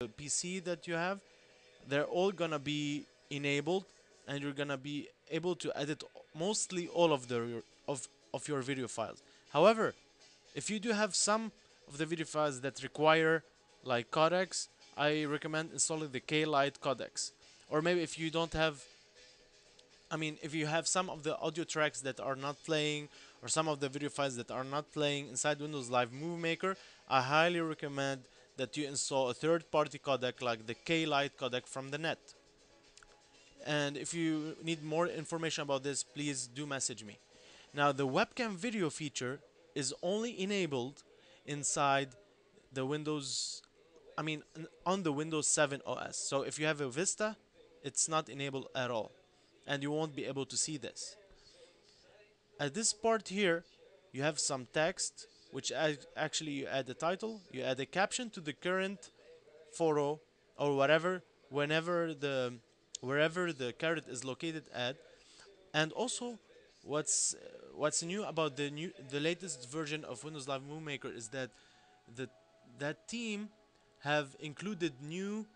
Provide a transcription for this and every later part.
PC that you have, they're all gonna be enabled, and you're gonna be able to edit mostly all of of your video files. However, if you do have some of the video files that require like codecs, I recommend installing the K-Lite codecs. Or maybe if you don't have, I mean, if you have some of the audio tracks that are not playing, or some of the video files that are not playing inside Windows Live Movie Maker, I highly recommend that you install a third-party codec like the K-Lite codec from the net. And if you need more information about this, please do message me. Now, the webcam video feature is only enabled inside the Windows, I mean, on the Windows 7 OS. So if you have a Vista, it's not enabled at all, and you won't be able to see this. At this part here, you have some text, which actually you add a title, you add a caption to the current photo or whatever, wherever the carrot is located at. And also, what's what's new about the latest version of Windows Live Movie Maker is that the that team have included new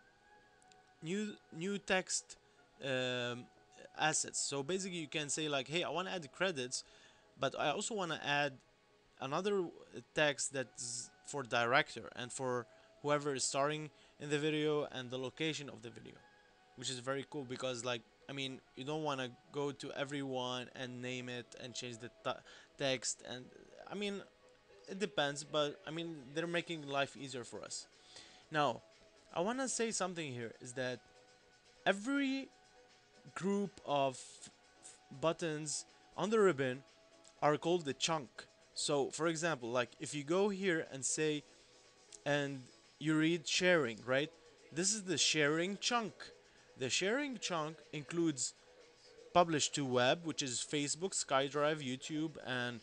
text um, assets. So basically, you can say like, "Hey, I want to add the credits, but I also want to add another text that's for director and for whoever is starring in the video and the location of the video," which is very cool because, like, I mean, you don't want to go to everyone and name it and change the text, and I mean, it depends, but I mean, they're making life easier for us. Now, I want to say something here is that every group of buttons on the ribbon are called the chunk. So, for example, like if you go here and say, and you read sharing, right? This is the sharing chunk. The sharing chunk includes publish to web, which is Facebook, SkyDrive, YouTube, and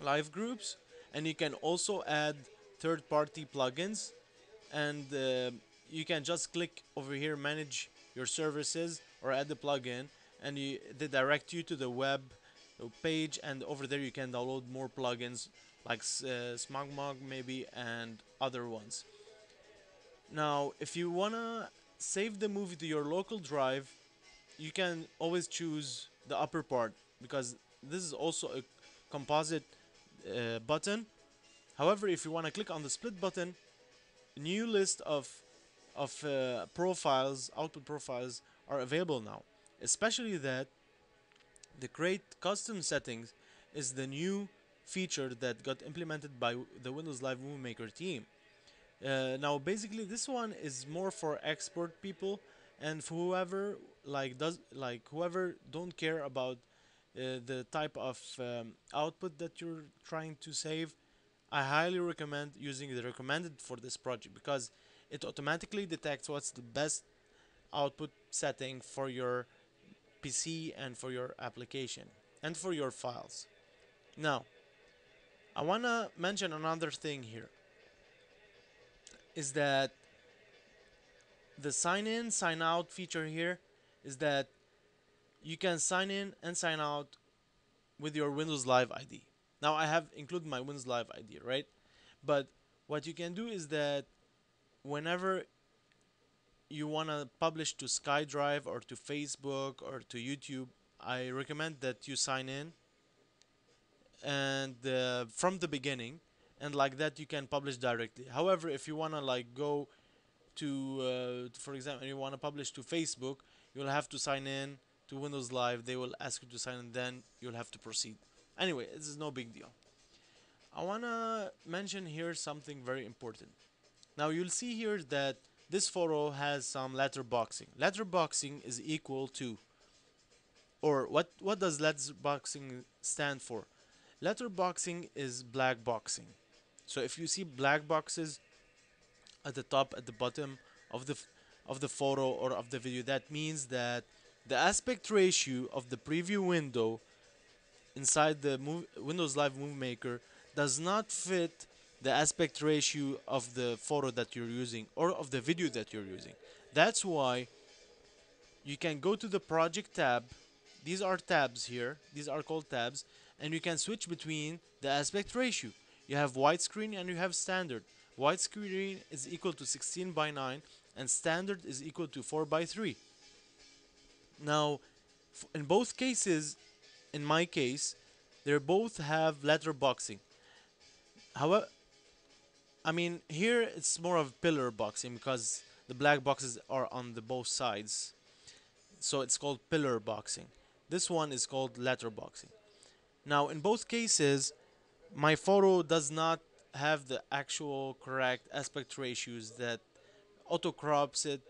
live groups. And you can also add third party plugins, and you can just click over here, manage your services, or add the plugin, and they direct you to the web page, and over there you can download more plugins like SmugMug maybe and other ones. Now, if you wanna save the movie to your local drive, you can always choose the upper part because this is also a composite button. However, if you want to click on the split button, a new list of profiles, output profiles, are available now. Especially that the create custom settings is the new feature that got implemented by the Windows Live Movie Maker team. Now, basically, this one is more for expert people and for whoever whoever don't care about the type of output that you're trying to save. I highly recommend using the recommended for this project because it automatically detects what's the best output setting for your PC and for your application and for your files. Now, I want to mention another thing here is that the sign in sign out feature here is that you can sign in and sign out with your Windows Live ID. Now I have included my Windows Live ID, right? But what you can do is that whenever you want to publish to SkyDrive or to Facebook or to YouTube, I recommend that you sign in and from the beginning, and like that you can publish directly. However, if you want to like go to for example, you want to publish to Facebook, you'll have to sign in to Windows Live. They will ask you to sign in, then you'll have to proceed. Anyway, this is no big deal. I want to mention here something very important. Now you'll see here that this photo has some letterboxing. Letterboxing is equal to, or what does letterboxing stand for? Letterboxing is black boxing. So if you see black boxes at the top, at the bottom of the photo or of the video, that means that the aspect ratio of the preview window inside the Windows Live Movie Maker does not fit the aspect ratio of the photo that you're using or of the video that you're using. That's why you can go to the project tab. These are tabs here. These are called tabs, and you can switch between the aspect ratio. You have widescreen and you have standard. widescreen is equal to 16 by 9, and standard is equal to 4 by 3. Now, in both cases, in my case, they both have letterboxing. However, I mean, here it's more of pillar boxing because the black boxes are on the both sides. So it's called pillar boxing. This one is called letterboxing. Now, in both cases, my photo does not have the actual correct aspect ratios that auto crops it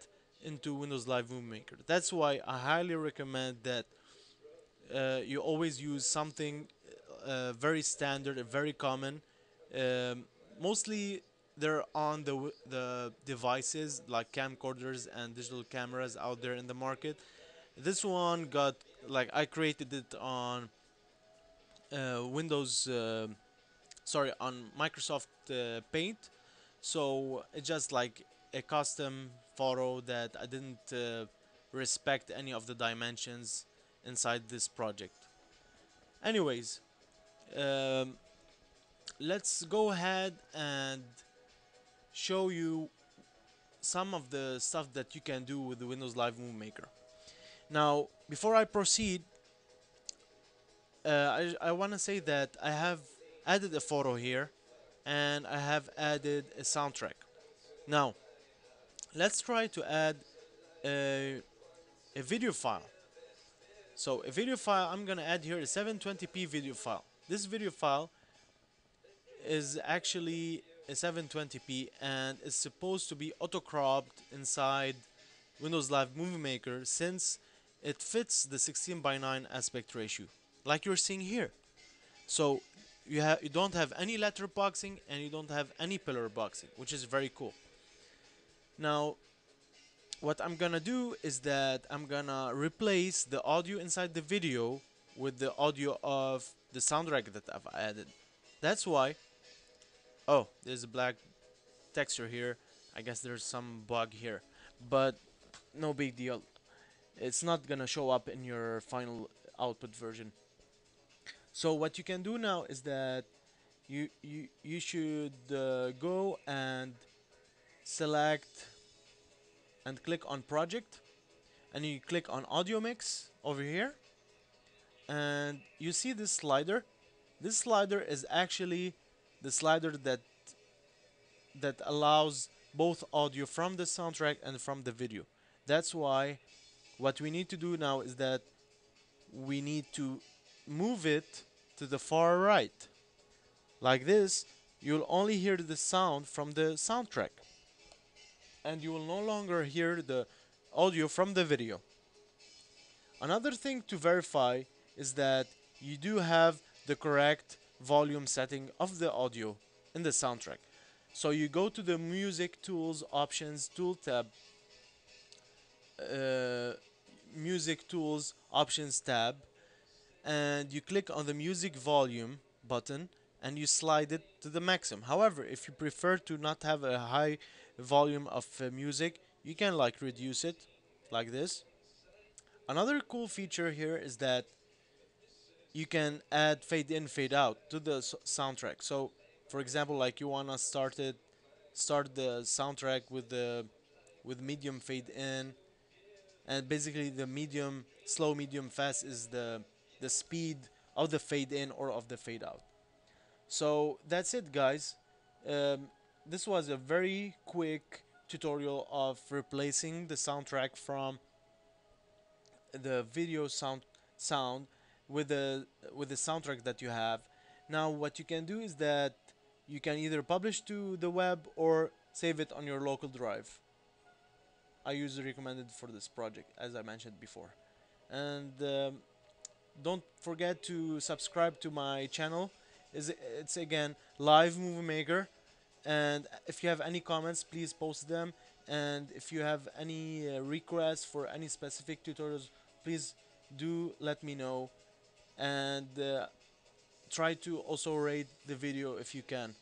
into Windows Live Movie Maker. That's why I highly recommend that you always use something very standard and very common. Um, Mostly they're on the devices like camcorders and digital cameras out there in the market. This one got like I created it on Windows, sorry, on Microsoft Paint. So it's just like a custom photo that I didn't respect any of the dimensions inside this project. Anyways, um, let's go ahead and show you some of the stuff that you can do with the Windows Live Movie Maker. Now, before I proceed, I want to say that I have added a photo here and I have added a soundtrack. Now, let's try to add a video file. So, a video file, I'm gonna add here a 720p video file. This video file is actually a 720p and is supposed to be auto cropped inside Windows Live Movie Maker since it fits the 16 by 9 aspect ratio, like you're seeing here. So you don't have any letterboxing and you don't have any pillar boxing, which is very cool. Now, what I'm gonna do is that I'm gonna replace the audio inside the video with the audio of the soundtrack that I've added. That's why. Oh, there's a black texture here. I guess there's some bug here, but no big deal. It's not gonna show up in your final output version. So what you can do now is that you should go and select and click on project, and you click on audio mix over here, and you see this slider. This slider is actually the slider that allows both audio from the soundtrack and from the video. That's why what we need to do now is that we need to move it to the far right. Like this, you'll only hear the sound from the soundtrack, and you will no longer hear the audio from the video. Another thing to verify is that you do have the correct volume setting of the audio in the soundtrack. So you go to the Music Tools Options Tool tab, uh, Music Tools Options tab, and you click on the Music Volume button and you slide it to the maximum. However, if you prefer to not have a high volume of music, you can like reduce it like this. Another cool feature here is that you can add fade in, fade out to the soundtrack. So, for example, like you wanna start the soundtrack with medium fade in, and basically the medium, slow, medium, fast is the speed of the fade in or of the fade out. So that's it, guys. Um, this was a very quick tutorial of replacing the soundtrack from the video sound with the soundtrack that you have. Now what you can do is that you can either publish to the web or save it on your local drive. I usually recommend it for this project, as I mentioned before. And don't forget to subscribe to my channel. It's again Live Movie Maker. And if you have any comments, please post them. And if you have any requests for any specific tutorials, please do let me know. And try to also rate the video if you can.